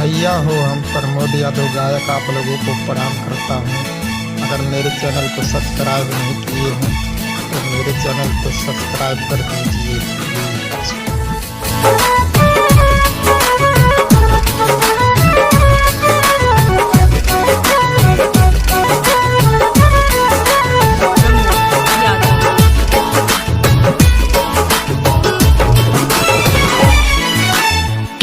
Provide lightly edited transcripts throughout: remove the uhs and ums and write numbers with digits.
भैया हो, हम प्रमोद यादव गायक आप लोगों को प्रणाम करता हूँ। अगर मेरे चैनल को सब्सक्राइब नहीं किए हैं तो मेरे चैनल को सब्सक्राइब कर दीजिए प्लीज।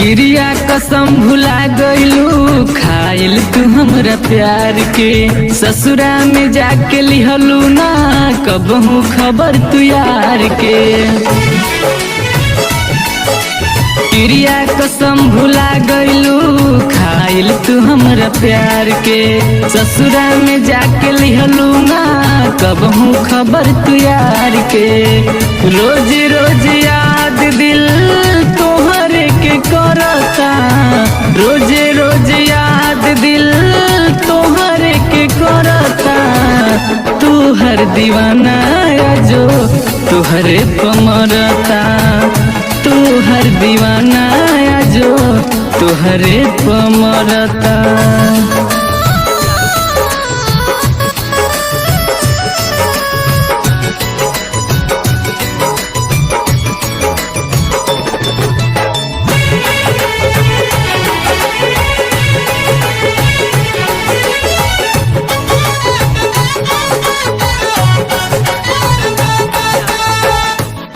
क्रिया कसम भुला गइलू खाइल तू हमरा प्यार के, ससुरा में जाके लिहलू ना कबहू खबर तू यार के। क्रिया कसम भुला गइलू खाइल तू हमरा प्यार के, ससुरा में जाके लिहलू ना कबहू खबर तू यार के। रोज रोज याद दिल तोहरे के करता, रोज रोज याद दिल तोहरे के करता। तू हर दीवाना जो तोहरे पमरता, तू हर दीवाना जो तोहरे पमरता।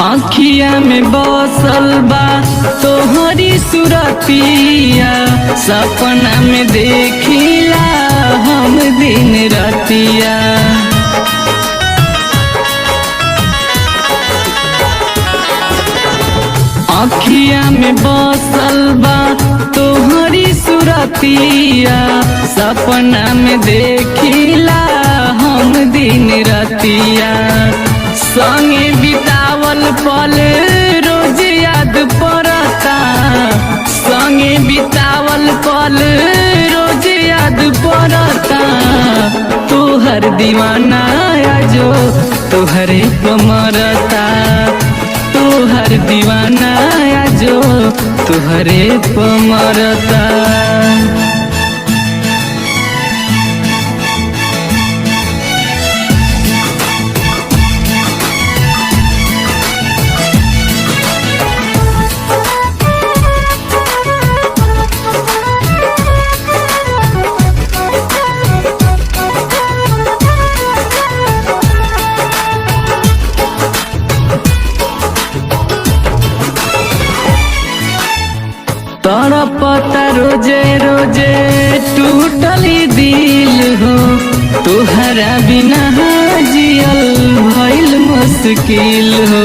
आँखिया में बसल बा तोहरी सुरतिया, सपना में देखिला हम दिन रातिया। आँखिया में बसल बा तोहरी सुरतिया, सपना में देखिला हम दिन रातिया। संगे बितावल पल रोज याद पड़ता, संगे बितावल पल रोज याद पड़ता। तोहर दीवाना जो तोहरे पमरता, तोहर दीवाना जो तोहरे पमरता। तड़पता रोजे रोजे टूटली दिल हो, तुहरा बिना जियल भइल मुश्किल हो।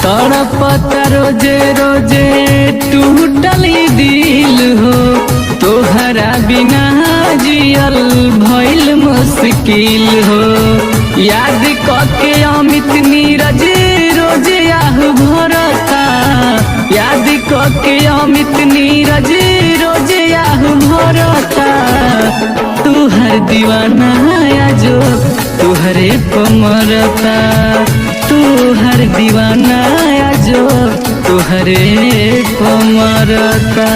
तड़पता रोजे रोजे टूटली दिल हो, तुहरा बिना जियल भइल मुश्किल हो। याद करके अमित नीरज रोज आह भरता, याद करके अमित नीरज रोज आह भरता। तू हर दीवाना जो तुहरे पमरता, तू हर दीवाना जो तुहरे पमरता।